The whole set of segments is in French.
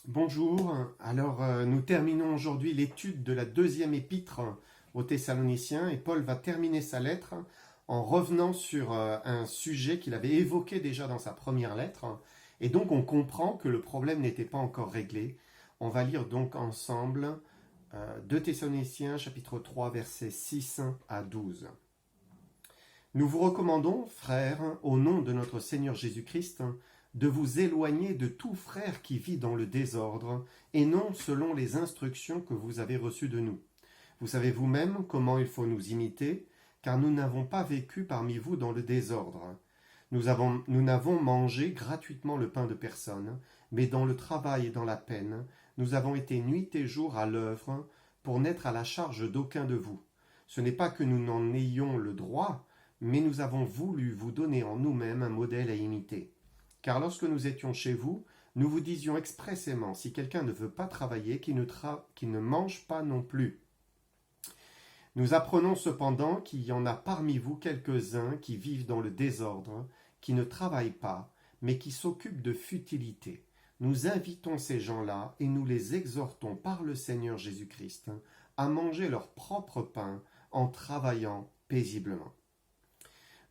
Bonjour, alors nous terminons aujourd'hui l'étude de la deuxième épître aux Thessaloniciens et Paul va terminer sa lettre en revenant sur un sujet qu'il avait évoqué déjà dans sa première lettre et donc on comprend que le problème n'était pas encore réglé. On va lire donc ensemble 2 Thessaloniciens chapitre 3 versets 6 à 12. Nous vous recommandons, frères, au nom de notre Seigneur Jésus-Christ, de vous éloigner de tout frère qui vit dans le désordre, et non selon les instructions que vous avez reçues de nous. Vous savez vous-même comment il faut nous imiter, car nous n'avons pas vécu parmi vous dans le désordre. Nous n'avons mangé gratuitement le pain de personne, mais dans le travail et dans la peine, nous avons été nuit et jour à l'œuvre pour n'être à la charge d'aucun de vous. Ce n'est pas que nous n'en ayons le droit, mais nous avons voulu vous donner en nous-mêmes un modèle à imiter. Car lorsque nous étions chez vous, nous vous disions expressément, si quelqu'un ne veut pas travailler, qu'il ne mange pas non plus. Nous apprenons cependant qu'il y en a parmi vous quelques-uns qui vivent dans le désordre, qui ne travaillent pas, mais qui s'occupent de futilités. Nous invitons ces gens-là et nous les exhortons par le Seigneur Jésus-Christ à manger leur propre pain en travaillant paisiblement.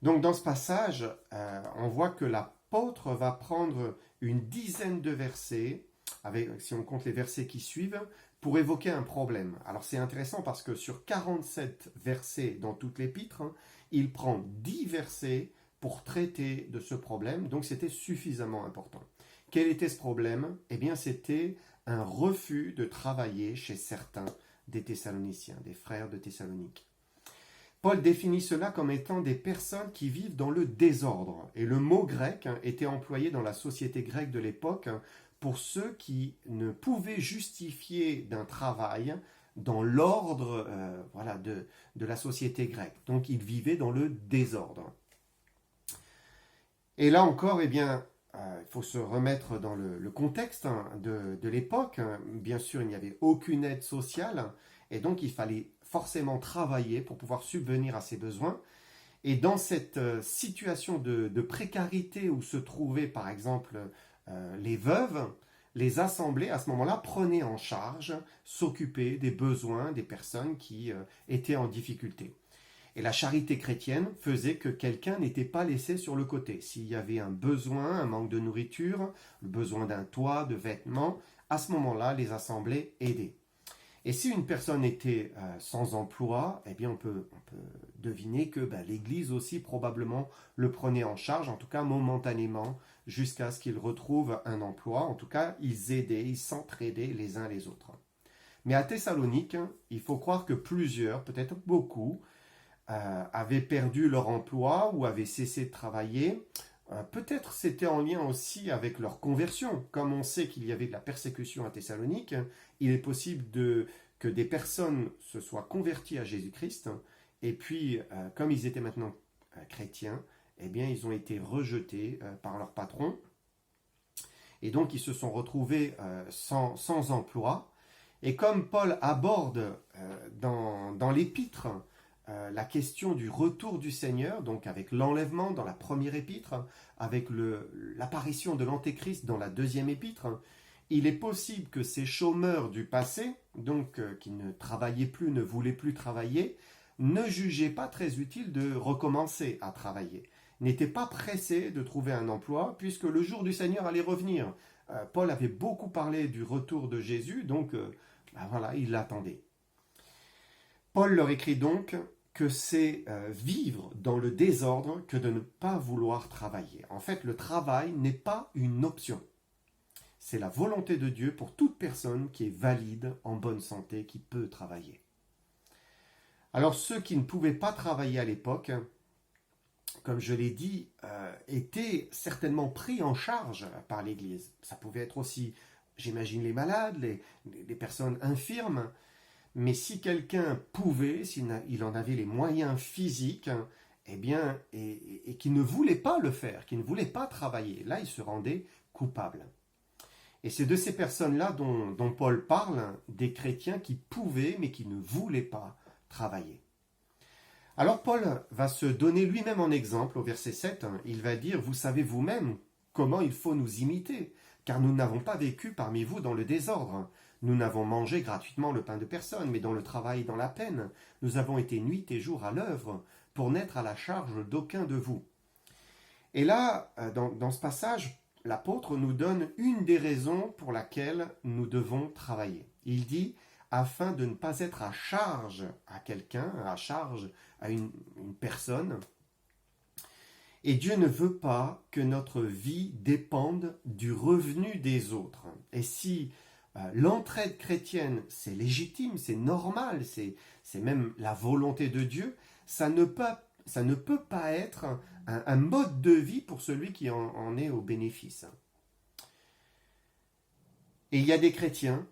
Donc dans ce passage, on voit que l'apôtre va prendre une dizaine de versets, si on compte les versets qui suivent, pour évoquer un problème. Alors c'est intéressant parce que sur 47 versets dans toute l'épître, il prend 10 versets pour traiter de ce problème, donc c'était suffisamment important. Quel était ce problème? Eh bien c'était un refus de travailler chez certains des Thessaloniciens, des frères de Thessalonique. Paul définit cela comme étant des personnes qui vivent dans le désordre. Et le mot grec était employé dans la société grecque de l'époque pour ceux qui ne pouvaient justifier d'un travail dans l'ordre de la société grecque. Donc ils vivaient dans le désordre. Et là encore, il faut se remettre dans le contexte de l'époque. Bien sûr, il n'y avait aucune aide sociale. Et donc, il fallait forcément travailler pour pouvoir subvenir à ses besoins. Et dans cette situation de précarité où se trouvaient, par exemple, les veuves, les assemblées, à ce moment-là, prenaient en charge, s'occupaient des besoins des personnes qui étaient en difficulté. Et la charité chrétienne faisait que quelqu'un n'était pas laissé sur le côté. S'il y avait un besoin, un manque de nourriture, le besoin d'un toit, de vêtements, à ce moment-là, les assemblées aidaient. Et si une personne était sans emploi, eh bien on peut deviner que l'Église aussi probablement le prenait en charge, en tout cas momentanément, jusqu'à ce qu'il retrouve un emploi. En tout cas, ils aidaient, ils s'entraidaient les uns les autres. Mais à Thessalonique, il faut croire que plusieurs, peut-être beaucoup, avaient perdu leur emploi ou avaient cessé de travailler. Peut-être c'était en lien aussi avec leur conversion. Comme on sait qu'il y avait de la persécution à Thessalonique, il est possible que des personnes se soient converties à Jésus-Christ, et puis, comme ils étaient maintenant chrétiens, eh bien, ils ont été rejetés par leur patron, et donc ils se sont retrouvés sans emploi. Et comme Paul aborde dans l'épître la question du retour du Seigneur, donc avec l'enlèvement dans la première épître, avec l'apparition de l'Antéchrist dans la deuxième épître, il est possible que ces chômeurs du passé, donc qui ne travaillaient plus, ne voulaient plus travailler, ne jugeaient pas très utile de recommencer à travailler, n'étaient pas pressés de trouver un emploi, puisque le jour du Seigneur allait revenir. Paul avait beaucoup parlé du retour de Jésus, donc il l'attendait. Paul leur écrit donc que c'est vivre dans le désordre que de ne pas vouloir travailler. En fait, le travail n'est pas une option. C'est la volonté de Dieu pour toute personne qui est valide, en bonne santé, qui peut travailler. Alors ceux qui ne pouvaient pas travailler à l'époque, comme je l'ai dit, étaient certainement pris en charge par l'Église. Ça pouvait être aussi, j'imagine, les malades, les personnes infirmes. Mais si quelqu'un pouvait, s'il en avait les moyens physiques, eh bien, et qu'il ne voulait pas le faire, qu'il ne voulait pas travailler, là, il se rendait coupable. Et c'est de ces personnes-là dont Paul parle, des chrétiens qui pouvaient, mais qui ne voulaient pas travailler. Alors Paul va se donner lui-même en exemple au verset 7. Il va dire, vous savez vous-même comment il faut nous imiter, car nous n'avons pas vécu parmi vous dans le désordre. Nous n'avons mangé gratuitement le pain de personne, mais dans le travail et dans la peine. Nous avons été nuit et jour à l'œuvre, pour n'être à la charge d'aucun de vous. » Et là, dans ce passage, l'apôtre nous donne une des raisons pour laquelle nous devons travailler. Il dit, afin de ne pas être à charge à quelqu'un, à charge à une personne. Et Dieu ne veut pas que notre vie dépende du revenu des autres. Et si l'entraide chrétienne, c'est légitime, c'est normal, c'est même la volonté de Dieu, ça ne peut pas être un mode de vie pour celui qui en est au bénéfice. Et il y a des chrétiens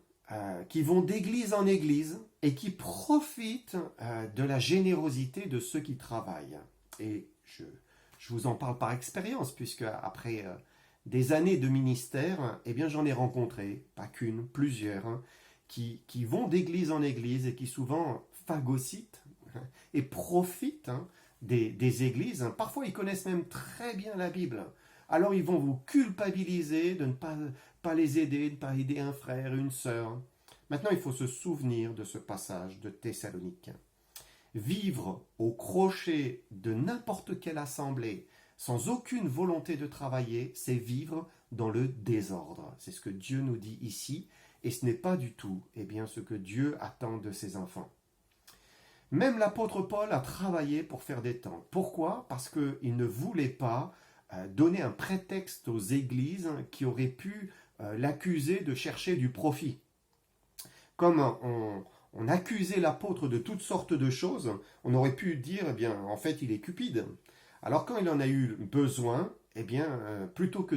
qui vont d'église en église et qui profitent de la générosité de ceux qui travaillent. Et je vous en parle par expérience, puisque après des années de ministère, eh bien j'en ai rencontré, pas qu'une, plusieurs, qui vont d'église en église et qui souvent phagocytent et profitent des églises. Parfois, ils connaissent même très bien la Bible. Alors, ils vont vous culpabiliser de ne pas les aider, de ne pas aider un frère, une sœur. Maintenant, il faut se souvenir de ce passage de Thessalonique. Vivre au crochet de n'importe quelle assemblée, sans aucune volonté de travailler, c'est vivre dans le désordre. C'est ce que Dieu nous dit ici, et ce n'est pas du tout ce que Dieu attend de ses enfants. Même l'apôtre Paul a travaillé pour faire des temps. Pourquoi ? Parce qu'il ne voulait pas donner un prétexte aux églises qui auraient pu l'accuser de chercher du profit. Comme on accusait l'apôtre de toutes sortes de choses, on aurait pu dire, en fait, il est cupide. Alors quand il en a eu besoin, plutôt que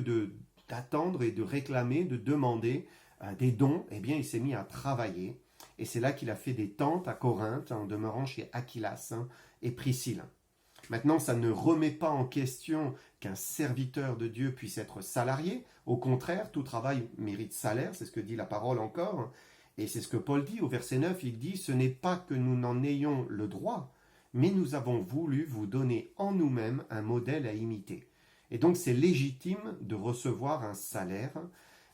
d'attendre et de réclamer, de demander des dons, il s'est mis à travailler. Et c'est là qu'il a fait des tentes à Corinthe, en demeurant chez Aquilas et Priscille. Maintenant, ça ne remet pas en question qu'un serviteur de Dieu puisse être salarié. Au contraire, tout travail mérite salaire, c'est ce que dit la parole encore. Et c'est ce que Paul dit au verset 9, il dit « Ce n'est pas que nous n'en ayons le droit, mais nous avons voulu vous donner en nous-mêmes un modèle à imiter. » Et donc c'est légitime de recevoir un salaire,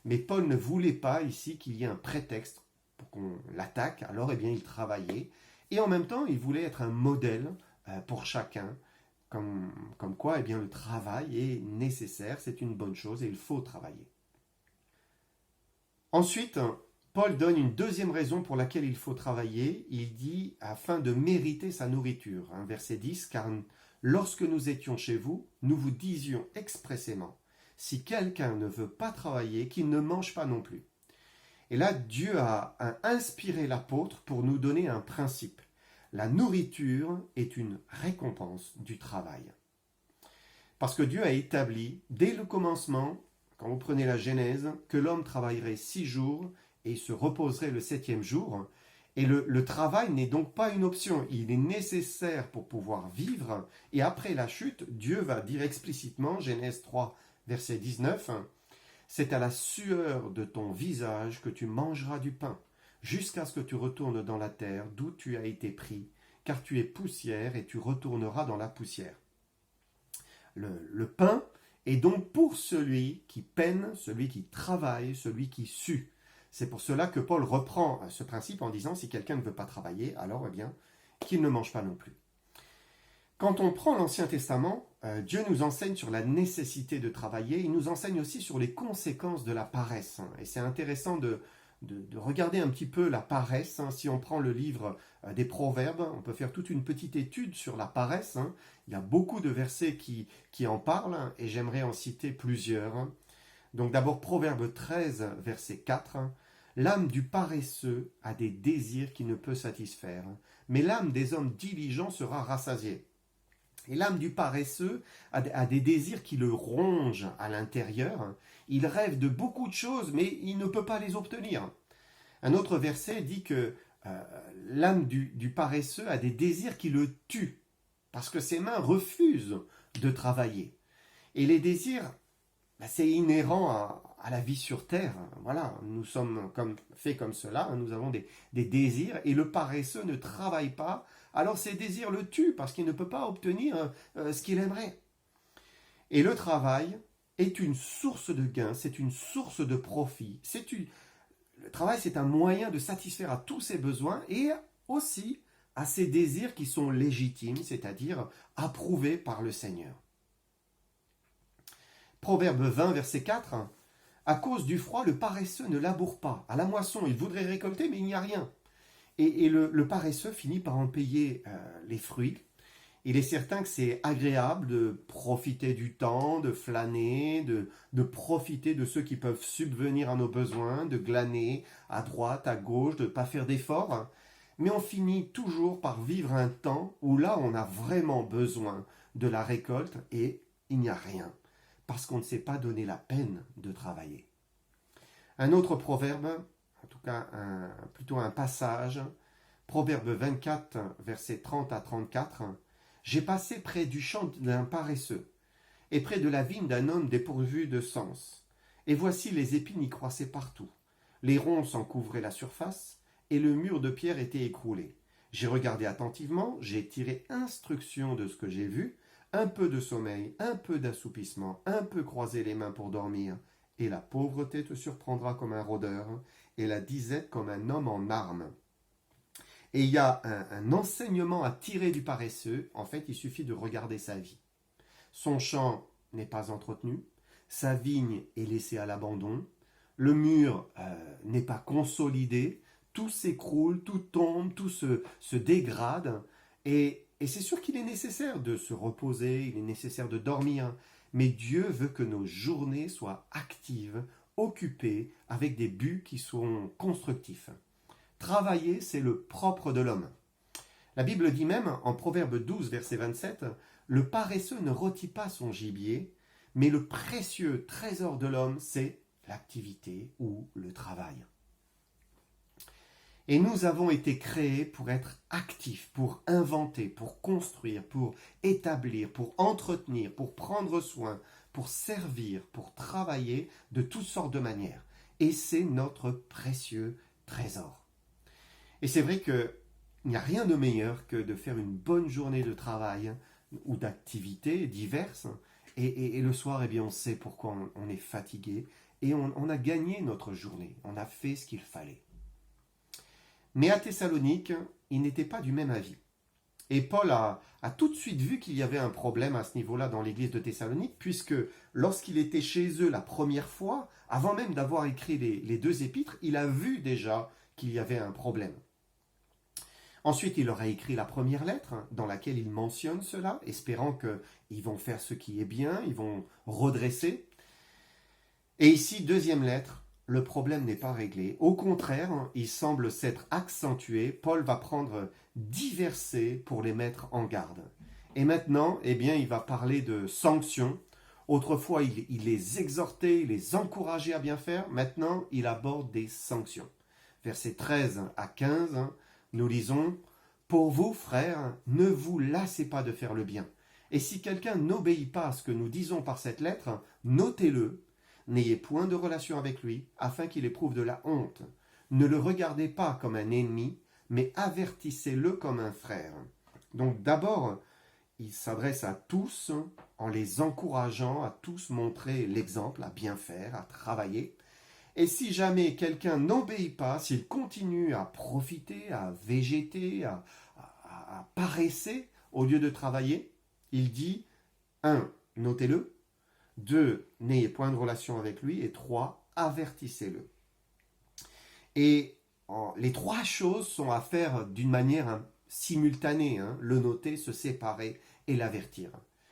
mais Paul ne voulait pas ici qu'il y ait un prétexte pour qu'on l'attaque. Alors il travaillait, et en même temps il voulait être un modèle pour chacun, comme quoi le travail est nécessaire, c'est une bonne chose et il faut travailler. Ensuite, Paul donne une deuxième raison pour laquelle il faut travailler. Il dit « afin de mériter sa nourriture ». Verset 10, « Car lorsque nous étions chez vous, nous vous disions expressément, si quelqu'un ne veut pas travailler, qu'il ne mange pas non plus. » Et là, Dieu a inspiré l'apôtre pour nous donner un principe. La nourriture est une récompense du travail. Parce que Dieu a établi, dès le commencement, quand vous prenez la Genèse, que l'homme travaillerait 6 jours et se reposerait le 7e jour. Et le travail n'est donc pas une option, il est nécessaire pour pouvoir vivre. Et après la chute, Dieu va dire explicitement, Genèse 3, verset 19, « C'est à la sueur de ton visage que tu mangeras du pain, jusqu'à ce que tu retournes dans la terre d'où tu as été pris, car tu es poussière et tu retourneras dans la poussière. » Le pain est donc pour celui qui peine, celui qui travaille, celui qui sue. C'est pour cela que Paul reprend ce principe en disant si quelqu'un ne veut pas travailler, alors qu'il ne mange pas non plus. Quand on prend l'Ancien Testament, Dieu nous enseigne sur la nécessité de travailler, il nous enseigne aussi sur les conséquences de la paresse. Et c'est intéressant de regarder un petit peu la paresse. Si on prend le livre des Proverbes, on peut faire toute une petite étude sur la paresse. Il y a beaucoup de versets qui en parlent et j'aimerais en citer plusieurs. Donc d'abord Proverbe 13, verset 4. « L'âme du paresseux a des désirs qu'il ne peut satisfaire, mais l'âme des hommes diligents sera rassasiée. » Et l'âme du paresseux a des désirs qui le rongent à l'intérieur. Il rêve de beaucoup de choses, mais il ne peut pas les obtenir. Un autre verset dit que l'âme du paresseux a des désirs qui le tuent, parce que ses mains refusent de travailler. Et les désirs, c'est inhérent à la vie sur terre. Voilà, nous sommes faits comme cela, nous avons des désirs, et le paresseux ne travaille pas, alors ses désirs le tuent, parce qu'il ne peut pas obtenir ce qu'il aimerait. Et le travail est une source de gain, c'est une source de profit. Le travail, c'est un moyen de satisfaire à tous ses besoins et aussi à ses désirs qui sont légitimes, c'est-à-dire approuvés par le Seigneur. Proverbe 20, verset 4. À cause du froid, le paresseux ne laboure pas. À la moisson, il voudrait récolter, mais il n'y a rien. Et le paresseux finit par en payer les fruits. Il est certain que c'est agréable de profiter du temps, de flâner, de profiter de ceux qui peuvent subvenir à nos besoins, de glaner à droite, à gauche, de ne pas faire d'efforts. Mais on finit toujours par vivre un temps où là, on a vraiment besoin de la récolte et il n'y a rien, parce qu'on ne s'est pas donné la peine de travailler. Un autre proverbe, en tout cas plutôt un passage, Proverbe 24, versets 30 à 34. J'ai passé près du champ d'un paresseux, et près de la vigne d'un homme dépourvu de sens. Et voici les épines y croissaient partout. Les ronces en couvraient la surface, et le mur de pierre était écroulé. J'ai regardé attentivement, j'ai tiré instruction de ce que j'ai vu, un peu de sommeil, un peu d'assoupissement, un peu croiser les mains pour dormir, et la pauvreté te surprendra comme un rôdeur, et la disette comme un homme en armes. Et il y a un enseignement à tirer du paresseux. En fait, il suffit de regarder sa vie. Son champ n'est pas entretenu, sa vigne est laissée à l'abandon, le mur n'est pas consolidé, tout s'écroule, tout tombe, tout se dégrade. Et c'est sûr qu'il est nécessaire de se reposer, il est nécessaire de dormir, mais Dieu veut que nos journées soient actives, occupées, avec des buts qui sont constructifs. Travailler, c'est le propre de l'homme. La Bible dit même, en Proverbe 12, verset 27, le paresseux ne rôtit pas son gibier, mais le précieux trésor de l'homme, c'est l'activité ou le travail. Et nous avons été créés pour être actifs, pour inventer, pour construire, pour établir, pour entretenir, pour prendre soin, pour servir, pour travailler de toutes sortes de manières. Et c'est notre précieux trésor. Et c'est vrai qu'il n'y a rien de meilleur que de faire une bonne journée de travail ou d'activités diverses. Et le soir, eh bien, on sait pourquoi on est fatigué. Et on a gagné notre journée. On a fait ce qu'il fallait. Mais à Thessalonique, ils n'étaient pas du même avis. Et Paul a tout de suite vu qu'il y avait un problème à ce niveau-là dans l'église de Thessalonique, puisque lorsqu'il était chez eux la première fois, avant même d'avoir écrit les deux épîtres, il a vu déjà qu'il y avait un problème. Ensuite, il leur a écrit la première lettre dans laquelle il mentionne cela, espérant qu'ils vont faire ce qui est bien, ils vont redresser. Et ici, deuxième lettre, le problème n'est pas réglé. Au contraire, il semble s'être accentué. Paul va prendre 10 versets pour les mettre en garde. Et maintenant, eh bien, il va parler de sanctions. Autrefois, il les exhortait, il les encourageait à bien faire. Maintenant, il aborde des sanctions. Versets 13 à 15, nous lisons « Pour vous, frères, ne vous lassez pas de faire le bien. Et si quelqu'un n'obéit pas à ce que nous disons par cette lettre, notez-le. N'ayez point de relation avec lui, afin qu'il éprouve de la honte. Ne le regardez pas comme un ennemi, mais avertissez-le comme un frère. » Donc d'abord, il s'adresse à tous en les encourageant à tous montrer l'exemple, à bien faire, à travailler. Et si jamais quelqu'un n'obéit pas, s'il continue à profiter, à végéter, à paresser au lieu de travailler, il dit 1. Notez-le. 2. N'ayez point de relation avec lui. Et 3. Avertissez-le. Et les trois choses sont à faire d'une manière simultanée. Le noter, se séparer et l'avertir.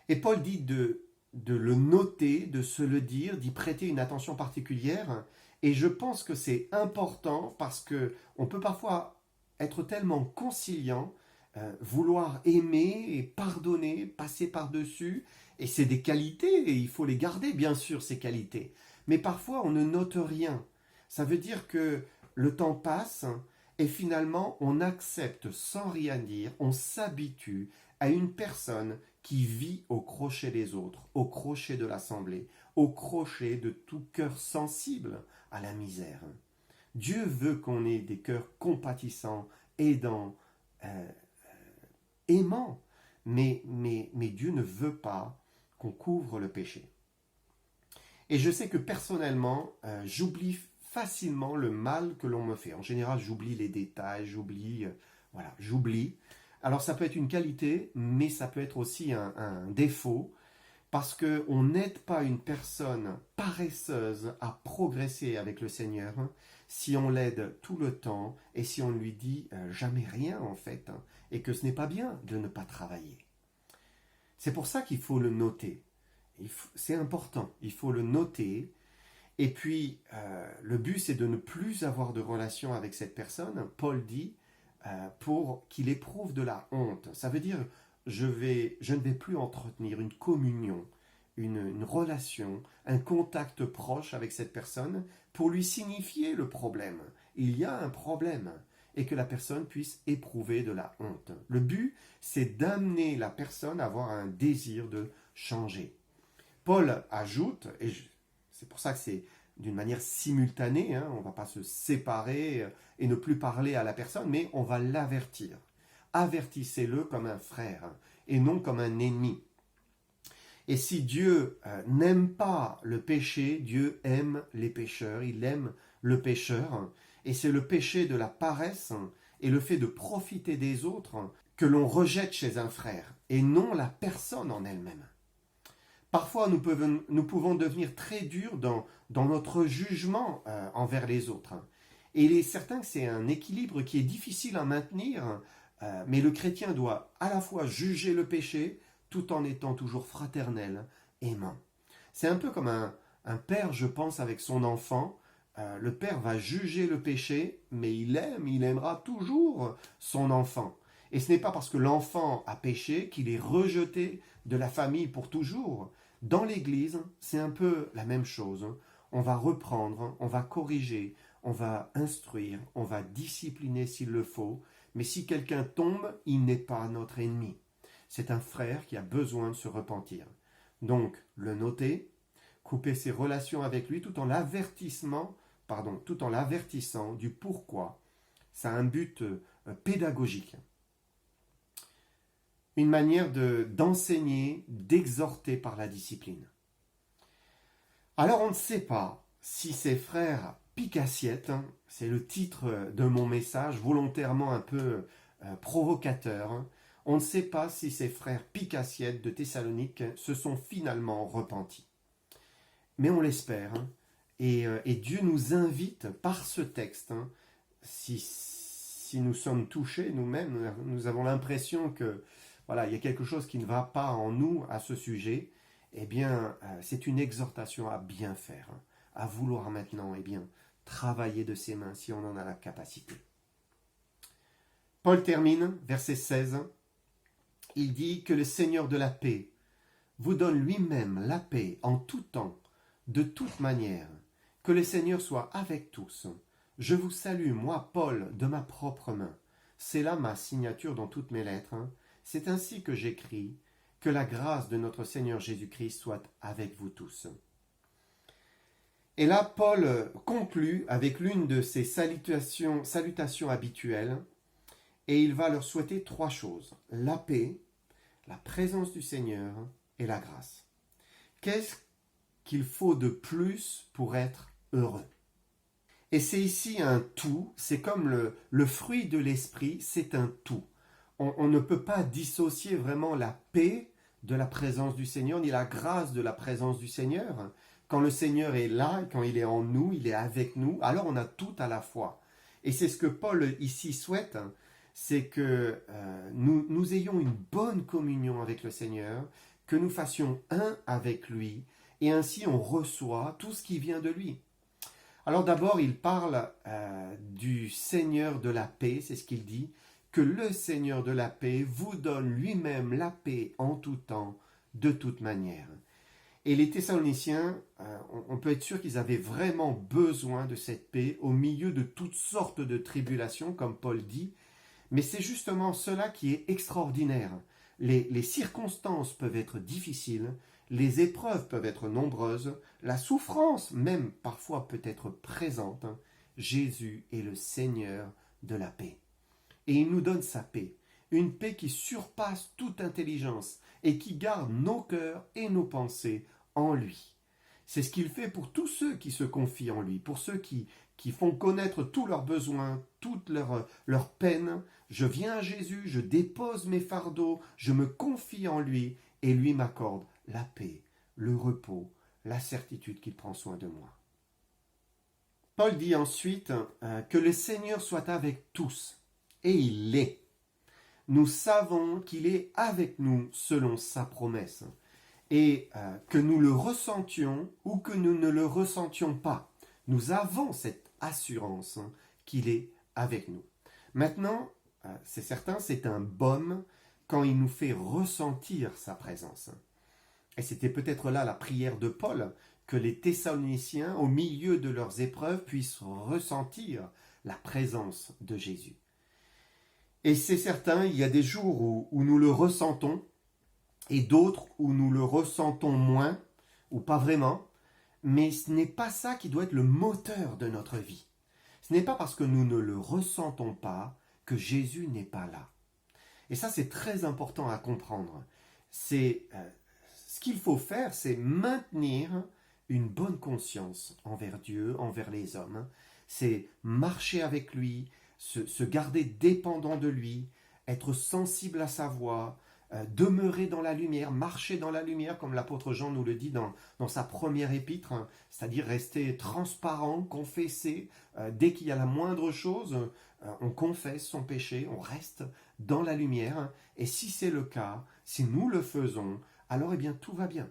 Et Paul dit de le noter, de se le dire, d'y prêter une attention particulière. Et je pense que c'est important parce qu'on peut parfois être tellement conciliant, vouloir aimer et pardonner, passer par-dessus. Et c'est des qualités et il faut les garder, bien sûr, ces qualités. Mais parfois, on ne note rien. Ça veut dire que le temps passe et finalement, on accepte sans rien dire, on s'habitue à une personne qui vit au crochet des autres, au crochet de l'assemblée, au crochet de tout cœur sensible à la misère. Dieu veut qu'on ait des cœurs compatissants, aidants, aimants, mais Dieu ne veut pas qu'on couvre le péché. Et je sais que personnellement, j'oublie facilement le mal que l'on me fait. En général, j'oublie les détails, voilà, j'oublie. Alors ça peut être une qualité, mais ça peut être aussi un défaut, parce qu'on n'aide pas une personne paresseuse à progresser avec le Seigneur si on l'aide tout le temps et si on ne lui dit jamais rien en fait, et que ce n'est pas bien de ne pas travailler. C'est pour ça qu'il faut le noter. C'est important, il faut le noter. Et puis, le but, c'est de ne plus avoir de relation avec cette personne. Paul dit, pour qu'il éprouve de la honte. Ça veut dire, je ne vais plus entretenir une communion, une relation, un contact proche avec cette personne pour lui signifier le problème. Il y a un problème et que la personne puisse éprouver de la honte. Le but, c'est d'amener la personne à avoir un désir de changer. Paul ajoute, et c'est pour ça que c'est d'une manière simultanée, hein, on ne va pas se séparer et ne plus parler à la personne, mais on va l'avertir. Avertissez-le comme un frère et non comme un ennemi. Et si Dieu n'aime pas le péché, Dieu aime les pécheurs, il aime le pécheur, et c'est le péché de la paresse et le fait de profiter des autres que l'on rejette chez un frère, et non la personne en elle-même. Parfois, nous pouvons devenir très durs dans notre jugement envers les autres. Et il est certain que c'est un équilibre qui est difficile à maintenir, mais le chrétien doit à la fois juger le péché tout en étant toujours fraternel, aimant. C'est un peu comme un père, je pense, avec son enfant. Le père va juger le péché, mais il aimera toujours son enfant. Et ce n'est pas parce que l'enfant a péché qu'il est rejeté de la famille pour toujours. Dans l'Église, c'est un peu la même chose. On va reprendre, on va corriger, on va instruire, on va discipliner s'il le faut. Mais si quelqu'un tombe, il n'est pas notre ennemi. C'est un frère qui a besoin de se repentir. Donc, le noter, couper ses relations avec lui tout en tout en l'avertissant du pourquoi. Ça a un but pédagogique. Une manière d'enseigner, d'exhorter par la discipline. Alors on ne sait pas si ces frères pique-assiette, c'est le titre de mon message, volontairement un peu provocateur, on ne sait pas si ces frères pique-assiette de Thessalonique se sont finalement repentis. Mais on l'espère, et Dieu nous invite par ce texte, si nous sommes touchés nous-mêmes, nous avons l'impression que voilà, il y a quelque chose qui ne va pas en nous à ce sujet, eh bien, c'est une exhortation à bien faire, à vouloir maintenant, eh bien, travailler de ses mains si on en a la capacité. Paul termine, verset 16, il dit que le Seigneur de la paix vous donne lui-même la paix en tout temps, de toute manière, que le Seigneur soit avec tous. Je vous salue, moi, Paul, de ma propre main. C'est là ma signature dans toutes mes lettres. C'est ainsi que j'écris, que la grâce de notre Seigneur Jésus-Christ soit avec vous tous. Et là, Paul conclut avec l'une de ses salutations habituelles, et il va leur souhaiter trois choses: la paix, la présence du Seigneur et la grâce. Qu'est-ce qu'il faut de plus pour être heureux? Et c'est ici un tout, c'est comme le fruit de l'esprit, c'est un tout. On ne peut pas dissocier vraiment la paix de la présence du Seigneur, ni la grâce de la présence du Seigneur. Quand le Seigneur est là, quand il est en nous, il est avec nous, alors on a tout à la fois. Et c'est ce que Paul ici souhaite, c'est que nous ayons une bonne communion avec le Seigneur, que nous fassions un avec lui, et ainsi on reçoit tout ce qui vient de lui. Alors d'abord, il parle du Seigneur de la paix, c'est ce qu'il dit, que le Seigneur de la paix vous donne lui-même la paix en tout temps, de toute manière. Et les Thessaloniciens, on peut être sûr qu'ils avaient vraiment besoin de cette paix au milieu de toutes sortes de tribulations, comme Paul dit, mais c'est justement cela qui est extraordinaire. Les circonstances peuvent être difficiles, les épreuves peuvent être nombreuses, la souffrance même parfois peut être présente. Jésus est le Seigneur de la paix. Et il nous donne sa paix, une paix qui surpasse toute intelligence et qui garde nos cœurs et nos pensées en lui. C'est ce qu'il fait pour tous ceux qui se confient en lui, pour ceux qui font connaître tous leurs besoins, toutes leurs peines. Je viens à Jésus, je dépose mes fardeaux, je me confie en lui, et lui m'accorde la paix, le repos, la certitude qu'il prend soin de moi. Paul dit ensuite que le Seigneur soit avec tous, et il l'est. Nous savons qu'il est avec nous selon sa promesse, et que nous le ressentions ou que nous ne le ressentions pas. Nous avons cette assurance qu'il est avec nous. Maintenant, c'est certain, c'est un baume quand il nous fait ressentir sa présence. Et c'était peut-être là la prière de Paul, que les Thessaloniciens, au milieu de leurs épreuves, puissent ressentir la présence de Jésus. Et c'est certain, il y a des jours où nous le ressentons, et d'autres où nous le ressentons moins, ou pas vraiment, mais ce n'est pas ça qui doit être le moteur de notre vie. Ce n'est pas parce que nous ne le ressentons pas que Jésus n'est pas là. Et ça, c'est très important à comprendre. Ce qu'il faut faire, c'est maintenir une bonne conscience envers Dieu, envers les hommes. C'est marcher avec lui, se garder dépendant de lui, être sensible à sa voix, demeurer dans la lumière, marcher dans la lumière, comme l'apôtre Jean nous le dit dans sa première épître, hein, c'est-à-dire rester transparent, confesser. Dès qu'il y a la moindre chose, on confesse son péché, on reste dans la lumière. Hein, et si c'est le cas, si nous le faisons, alors eh bien tout va bien.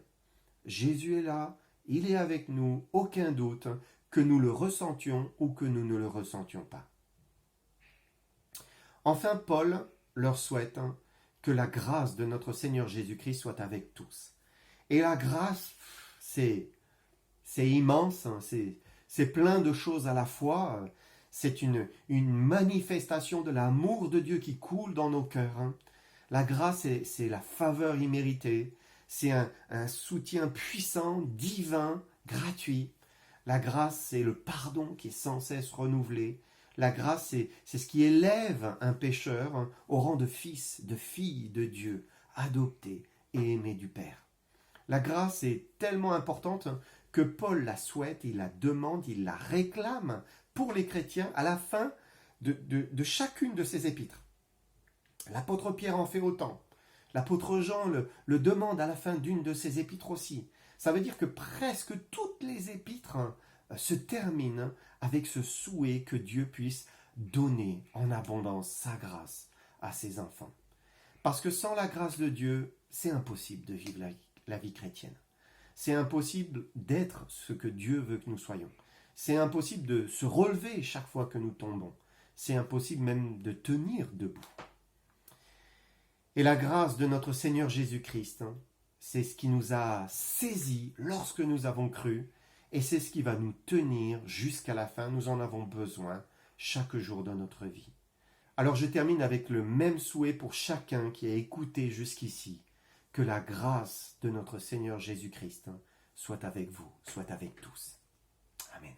Jésus est là, il est avec nous, aucun doute, que nous le ressentions ou que nous ne le ressentions pas. Enfin, Paul leur souhaite que la grâce de notre Seigneur Jésus-Christ soit avec tous. Et la grâce, c'est immense, c'est plein de choses à la fois. C'est une manifestation de l'amour de Dieu qui coule dans nos cœurs. La grâce, c'est la faveur imméritée. C'est un soutien puissant, divin, gratuit. La grâce, c'est le pardon qui est sans cesse renouvelé. La grâce, c'est ce qui élève un pécheur au rang de fils, de fille de Dieu, adopté et aimé du Père. La grâce est tellement importante que Paul la souhaite, il la demande, il la réclame pour les chrétiens à la fin de chacune de ses épîtres. L'apôtre Pierre en fait autant. L'apôtre Jean le demande à la fin d'une de ses épîtres aussi. Ça veut dire que presque toutes les épîtres se terminent avec ce souhait que Dieu puisse donner en abondance sa grâce à ses enfants. Parce que sans la grâce de Dieu, c'est impossible de vivre la vie chrétienne. C'est impossible d'être ce que Dieu veut que nous soyons. C'est impossible de se relever chaque fois que nous tombons. C'est impossible même de tenir debout. Et la grâce de notre Seigneur Jésus-Christ, c'est ce qui nous a saisis lorsque nous avons cru, et c'est ce qui va nous tenir jusqu'à la fin. Nous en avons besoin chaque jour de notre vie. Alors je termine avec le même souhait pour chacun qui a écouté jusqu'ici. Que la grâce de notre Seigneur Jésus-Christ soit avec vous, soit avec tous. Amen.